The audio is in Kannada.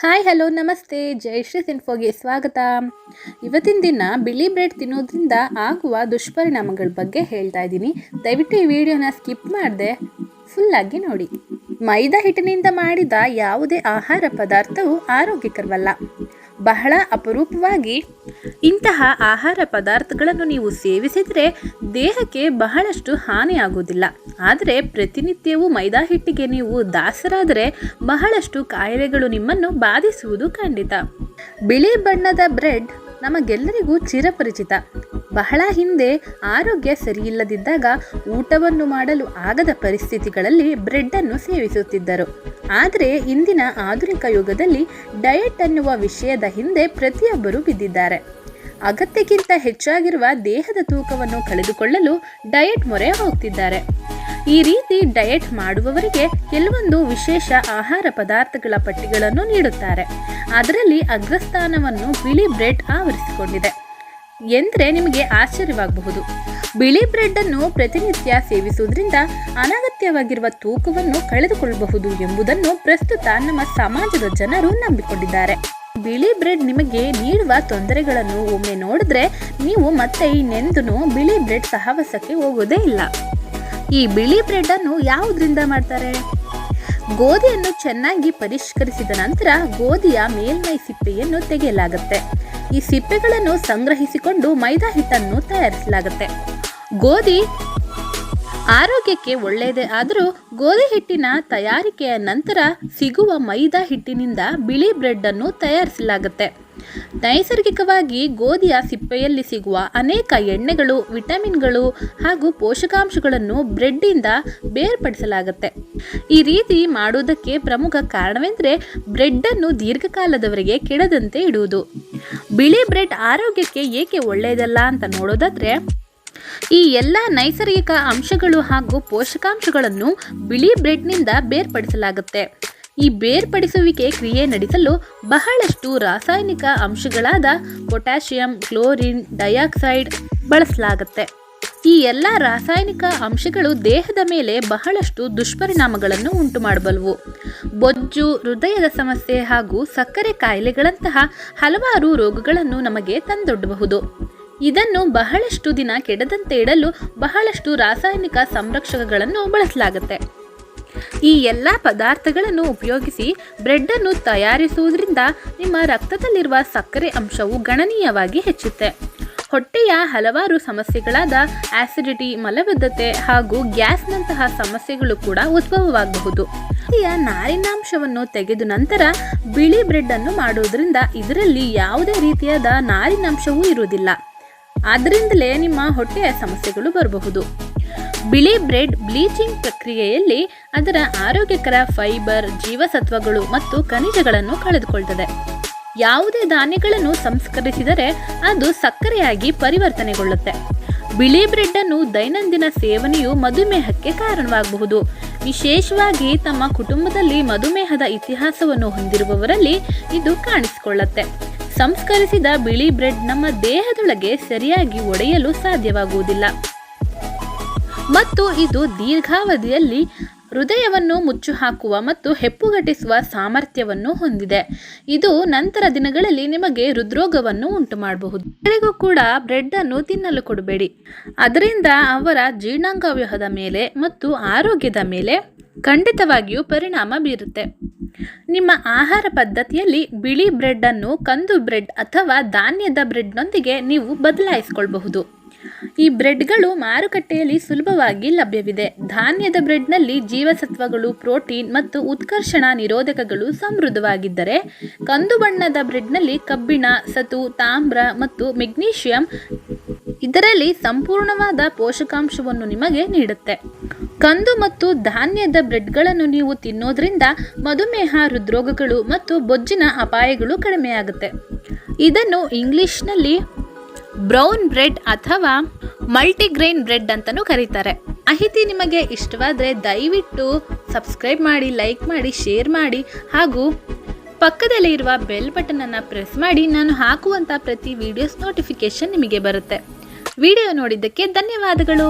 ಹಾಯ್ ಹಲೋ ನಮಸ್ತೆ ಜಯಶ್ರೀ ಇನ್ಫೋಗೆ ಸ್ವಾಗತ. ಇವತ್ತಿನ ದಿನ ಬಿಳಿ ಬ್ರೆಡ್ ತಿನ್ನೋದ್ರಿಂದ ಆಗುವ ದುಷ್ಪರಿಣಾಮಗಳ ಬಗ್ಗೆ ಹೇಳ್ತಾ ಇದ್ದೀನಿ. ದಯವಿಟ್ಟು ಈ ವಿಡಿಯೋನ ಸ್ಕಿಪ್ ಮಾಡದೆ ಫುಲ್ಲಾಗಿ ನೋಡಿ. ಮೈದಾ ಹಿಟ್ಟಿನಿಂದ ಮಾಡಿದ ಯಾವುದೇ ಆಹಾರ ಪದಾರ್ಥವು ಆರೋಗ್ಯಕರವಲ್ಲ. ಬಹಳ ಅಪರೂಪವಾಗಿ ಇಂತಹ ಆಹಾರ ಪದಾರ್ಥಗಳನ್ನು ನೀವು ಸೇವಿಸಿದರೆ ದೇಹಕ್ಕೆ ಬಹಳಷ್ಟು ಹಾನಿಯಾಗುವುದಿಲ್ಲ. ಆದರೆ ಪ್ರತಿನಿತ್ಯವೂ ಮೈದಾ ಹಿಟ್ಟಿಗೆ ನೀವು ದಾಸರಾದರೆ ಬಹಳಷ್ಟು ಕಾಯಿಲೆಗಳು ನಿಮ್ಮನ್ನು ಬಾಧಿಸುವುದು ಖಂಡಿತ. ಬಿಳಿ ಬಣ್ಣದ ಬ್ರೆಡ್ ನಮಗೆಲ್ಲರಿಗೂ ಚಿರಪರಿಚಿತ. ಬಹಳ ಹಿಂದೆ ಆರೋಗ್ಯ ಸರಿಯಿಲ್ಲದಿದ್ದಾಗ ಊಟವನ್ನು ಮಾಡಲು ಆಗದ ಪರಿಸ್ಥಿತಿಗಳಲ್ಲಿ ಬ್ರೆಡ್ಡನ್ನು ಸೇವಿಸುತ್ತಿದ್ದರು. ಆದರೆ ಇಂದಿನ ಆಧುನಿಕ ಯುಗದಲ್ಲಿ ಡಯಟ್ ಅನ್ನುವ ವಿಷಯದ ಹಿಂದೆ ಪ್ರತಿಯೊಬ್ಬರು ಬಿದ್ದಿದ್ದಾರೆ. ಅಗತ್ಯಕ್ಕಿಂತ ಹೆಚ್ಚಾಗಿರುವ ದೇಹದ ತೂಕವನ್ನು ಕಳೆದುಕೊಳ್ಳಲು ಡಯಟ್ ಮೊರೆ ಹೋಗ್ತಿದ್ದಾರೆ. ಈ ರೀತಿ ಡಯಟ್ ಮಾಡುವವರಿಗೆ ಕೆಲವೊಂದು ವಿಶೇಷ ಆಹಾರ ಪದಾರ್ಥಗಳ ಪಟ್ಟಿಗಳನ್ನು ನೀಡುತ್ತಾರೆ. ಅದರಲ್ಲಿ ಅಗ್ರಸ್ಥಾನವನ್ನು ಬಿಳಿ ಬ್ರೆಡ್ ಆವರಿಸಿಕೊಂಡಿದೆ ಎಂದರೆ ನಿಮಗೆ ಆಶ್ಚರ್ಯವಾಗಬಹುದು. ಬಿಳಿ ಬ್ರೆಡ್ಡನ್ನು ಪ್ರತಿನಿತ್ಯ ಸೇವಿಸುವುದರಿಂದ ಅನಗತ್ಯವಾಗಿರುವ ತೂಕವನ್ನು ಕಳೆದುಕೊಳ್ಳಬಹುದು ಎಂಬುದನ್ನು ಪ್ರಸ್ತುತ ನಮ್ಮ ಸಮಾಜದ ಜನರು ನಂಬಿಕೊಂಡಿದ್ದಾರೆ. ಬಿಳಿ ಬ್ರೆಡ್ ನಿಮಗೆ ನೀಡುವ ತೊಂದರೆಗಳನ್ನು ಒಮ್ಮೆ ನೋಡಿದ್ರೆ ನೀವು ಮತ್ತೆ ಇನ್ನೆಂದೂ ಬಿಳಿ ಬ್ರೆಡ್ ಸಹವಾಸಕ್ಕೆ ಹೋಗೋದೇ ಇಲ್ಲ. ಈ ಬಿಳಿ ಬ್ರೆಡ್ ಅನ್ನು ಯಾವುದರಿಂದ ಮಾಡ್ತಾರೆ? ಗೋಧಿಯನ್ನು ಚೆನ್ನಾಗಿ ಪರಿಷ್ಕರಿಸಿದ ನಂತರ ಗೋಧಿಯ ಮೇಲ್ಮೈ ಸಿಪ್ಪೆಯನ್ನು ತೆಗೆಯಲಾಗುತ್ತೆ. ಈ ಸಿಪ್ಪೆಗಳನ್ನು ಸಂಗ್ರಹಿಸಿಕೊಂಡು ಮೈದಾ ಹಿಟ್ಟನ್ನು ತಯಾರಿಸಲಾಗುತ್ತೆ. ಗೋಧಿ ಆರೋಗ್ಯಕ್ಕೆ ಒಳ್ಳೆಯದೇ ಆದರೂ ಗೋಧಿ ಹಿಟ್ಟಿನ ತಯಾರಿಕೆಯ ನಂತರ ಸಿಗುವ ಮೈದಾ ಹಿಟ್ಟಿನಿಂದ ಬಿಳಿ ಬ್ರೆಡ್ ಅನ್ನು ತಯಾರಿಸಲಾಗುತ್ತೆ. ನೈಸರ್ಗಿಕವಾಗಿ ಗೋಧಿಯ ಸಿಪ್ಪೆಯಲ್ಲಿ ಸಿಗುವ ಅನೇಕ ಎಣ್ಣೆಗಳು, ವಿಟಮಿನ್ಗಳು ಹಾಗೂ ಪೋಷಕಾಂಶಗಳನ್ನು ಬ್ರೆಡ್ಡಿಂದ ಬೇರ್ಪಡಿಸಲಾಗುತ್ತೆ. ಈ ರೀತಿ ಮಾಡುವುದಕ್ಕೆ ಪ್ರಮುಖ ಕಾರಣವೆಂದರೆ ಬ್ರೆಡ್ಡನ್ನು ದೀರ್ಘಕಾಲದವರೆಗೆ ಕೆಡದಂತೆ ಇಡುವುದು. ಬಿಳಿ ಬ್ರೆಡ್ ಆರೋಗ್ಯಕ್ಕೆ ಏಕೆ ಒಳ್ಳೆಯದಲ್ಲ ಅಂತ ನೋಡೋದಾದ್ರೆ, ಈ ಎಲ್ಲ ನೈಸರ್ಗಿಕ ಅಂಶಗಳು ಹಾಗೂ ಪೋಷಕಾಂಶಗಳನ್ನು ಬಿಳಿ ಬ್ರೆಡ್ನಿಂದ ಬೇರ್ಪಡಿಸಲಾಗುತ್ತೆ. ಈ ಬೇರ್ಪಡಿಸುವಿಕೆ ಕ್ರಿಯೆ ನಡೆಸಲು ಬಹಳಷ್ಟು ರಾಸಾಯನಿಕ ಅಂಶಗಳಾದ ಪೊಟ್ಯಾಷಿಯಂ, ಕ್ಲೋರಿನ್, ಡೈಆಕ್ಸೈಡ್ ಬಳಸಲಾಗುತ್ತೆ. ಈ ಎಲ್ಲ ರಾಸಾಯನಿಕ ಅಂಶಗಳು ದೇಹದ ಮೇಲೆ ಬಹಳಷ್ಟು ದುಷ್ಪರಿಣಾಮಗಳನ್ನು ಉಂಟು ಮಾಡಬಲ್ಲವು. ಬೊಜ್ಜು, ಹೃದಯದ ಸಮಸ್ಯೆ ಹಾಗೂ ಸಕ್ಕರೆ ಕಾಯಿಲೆಗಳಂತಹ ಹಲವಾರು ರೋಗಗಳನ್ನು ನಮಗೆ ತಂದೊಡ್ಡಬಹುದು. ಇದನ್ನು ಬಹಳಷ್ಟು ದಿನ ಕೆಡದಂತೆ ಇಡಲು ಬಹಳಷ್ಟು ರಾಸಾಯನಿಕ ಸಂರಕ್ಷಕಗಳನ್ನು ಬಳಸಲಾಗುತ್ತೆ. ಈ ಎಲ್ಲ ಪದಾರ್ಥಗಳನ್ನು ಉಪಯೋಗಿಸಿ ಬ್ರೆಡ್ಡನ್ನು ತಯಾರಿಸುವುದರಿಂದ ನಿಮ್ಮ ರಕ್ತದಲ್ಲಿರುವ ಸಕ್ಕರೆ ಅಂಶವು ಗಣನೀಯವಾಗಿ ಹೆಚ್ಚುತ್ತೆ. ಹೊಟ್ಟೆಯ ಹಲವಾರು ಸಮಸ್ಯೆಗಳಾದ ಆಸಿಡಿಟಿ, ಮಲಬದ್ಧತೆ ಹಾಗೂ ಗ್ಯಾಸ್ನಂತಹ ಸಮಸ್ಯೆಗಳು ಕೂಡ ಉದ್ಭವವಾಗಬಹುದು. ನಾರಿನಾಂಶವನ್ನು ತೆಗೆದು ನಂತರ ಬಿಳಿ ಬ್ರೆಡ್ಡನ್ನು ಮಾಡುವುದರಿಂದ ಇದರಲ್ಲಿ ಯಾವುದೇ ರೀತಿಯಾದ ನಾರಿನಾಂಶವೂ ಇರುವುದಿಲ್ಲ. ಆದ್ದರಿಂದಲೇ ನಿಮ್ಮ ಹೊಟ್ಟೆಯ ಸಮಸ್ಯೆಗಳು ಬರಬಹುದು. ಬಿಳಿ ಬ್ರೆಡ್ ಬ್ಲೀಚಿಂಗ್ ಪ್ರಕ್ರಿಯೆಯಲ್ಲಿ ಅದರ ಆರೋಗ್ಯಕರ ಫೈಬರ್, ಜೀವಸತ್ವಗಳು ಮತ್ತು ಖನಿಜಗಳನ್ನು ಕಳೆದುಕೊಳ್ಳುತ್ತದೆ. ಯಾವುದೇ ಧಾನ್ಯಗಳನ್ನು ಸಂಸ್ಕರಿಸಿದರೆ ಅದು ಸಕ್ಕರೆಯಾಗಿ ಪರಿವರ್ತನೆಗೊಳ್ಳುತ್ತೆ. ಬಿಳಿ ಬ್ರೆಡ್ಡನ್ನು ದೈನಂದಿನ ಸೇವನೆಯು ಮಧುಮೇಹಕ್ಕೆ ಕಾರಣವಾಗಬಹುದು. ವಿಶೇಷವಾಗಿ ತಮ್ಮ ಕುಟುಂಬದಲ್ಲಿ ಮಧುಮೇಹದ ಇತಿಹಾಸವನ್ನು ಹೊಂದಿರುವವರಲ್ಲಿ ಇದು ಕಾಣಿಸಿಕೊಳ್ಳುತ್ತೆ. ಸಂಸ್ಕರಿಸಿದ ಬಿಳಿ ಬ್ರೆಡ್ ನಮ್ಮ ದೇಹದೊಳಗೆ ಸರಿಯಾಗಿ ಒಡೆಯಲು ಸಾಧ್ಯವಾಗುವುದಿಲ್ಲ ಮತ್ತು ಇದು ದೀರ್ಘಾವಧಿಯಲ್ಲಿ ಹೃದಯವನ್ನು ಮುಚ್ಚು ಹಾಕುವ ಮತ್ತು ಹೆಪ್ಪುಗಟ್ಟಿಸುವ ಸಾಮರ್ಥ್ಯವನ್ನು ಹೊಂದಿದೆ. ಇದು ನಂತರ ದಿನಗಳಲ್ಲಿ ನಿಮಗೆ ಹೃದ್ರೋಗವನ್ನು ಉಂಟು ಮಾಡಬಹುದು. ಮಕ್ಕಳಿಗೂ ಕೂಡ ಬ್ರೆಡ್ ಅನ್ನು ತಿನ್ನಲು ಕೊಡಬೇಡಿ. ಅದರಿಂದ ಅವರ ಜೀರ್ಣಾಂಗವ್ಯೂಹದ ಮೇಲೆ ಮತ್ತು ಆರೋಗ್ಯದ ಮೇಲೆ ಖಂಡಿತವಾಗಿಯೂ ಪರಿಣಾಮ ಬೀರುತ್ತೆ. ನಿಮ್ಮ ಆಹಾರ ಪದ್ಧತಿಯಲ್ಲಿ ಬಿಳಿ ಬ್ರೆಡ್ ಅನ್ನು ಕಂದು ಬ್ರೆಡ್ ಅಥವಾ ಧಾನ್ಯದ ಬ್ರೆಡ್ನೊಂದಿಗೆ ನೀವು ಬದಲಾಯಿಸಿಕೊಳ್ಳಬಹುದು. ಈ ಬ್ರೆಡ್ಗಳು ಮಾರುಕಟ್ಟೆಯಲ್ಲಿ ಸುಲಭವಾಗಿ ಲಭ್ಯವಿದೆ. ಧಾನ್ಯದ ಬ್ರೆಡ್ನಲ್ಲಿ ಜೀವಸತ್ವಗಳು, ಪ್ರೋಟೀನ್ ಮತ್ತು ಉತ್ಕರ್ಷಣ ನಿರೋಧಕಗಳು ಸಮೃದ್ಧವಾಗಿದ್ದರೆ, ಕಂದು ಬಣ್ಣದ ಬ್ರೆಡ್ನಲ್ಲಿ ಕಬ್ಬಿಣ, ಸತು, ತಾಮ್ರ ಮತ್ತು ಮೆಗ್ನೀಷಿಯಂ ಇದರಲ್ಲಿ ಸಂಪೂರ್ಣವಾದ ಪೋಷಕಾಂಶವನ್ನು ನಿಮಗೆ ನೀಡುತ್ತೆ. ಕಂದು ಮತ್ತು ಧಾನ್ಯದ ಬ್ರೆಡ್ಗಳನ್ನು ನೀವು ತಿನ್ನೋದ್ರಿಂದ ಮಧುಮೇಹ, ಹೃದ್ರೋಗಗಳು ಮತ್ತು ಬೊಜ್ಜಿನ ಅಪಾಯಗಳು ಕಡಿಮೆಯಾಗುತ್ತೆ. ಇದನ್ನು ಇಂಗ್ಲಿಷ್ನಲ್ಲಿ ಬ್ರೌನ್ ಬ್ರೆಡ್ ಅಥವಾ ಮಲ್ಟಿಗ್ರೈನ್ ಬ್ರೆಡ್ ಅಂತಲೂ ಕರೀತಾರೆ. ಮಾಹಿತಿ ನಿಮಗೆ ಇಷ್ಟವಾದರೆ ದಯವಿಟ್ಟು ಸಬ್ಸ್ಕ್ರೈಬ್ ಮಾಡಿ, ಲೈಕ್ ಮಾಡಿ, ಶೇರ್ ಮಾಡಿ ಹಾಗೂ ಪಕ್ಕದಲ್ಲೇ ಇರುವ ಬೆಲ್ ಬಟನನ್ನು ಪ್ರೆಸ್ ಮಾಡಿ. ನಾನು ಹಾಕುವಂಥ ಪ್ರತಿ ವಿಡಿಯೋಸ್ ನೋಟಿಫಿಕೇಷನ್ ನಿಮಗೆ ಬರುತ್ತೆ. ವಿಡಿಯೋ ನೋಡಿದ್ದಕ್ಕೆ ಧನ್ಯವಾದಗಳು.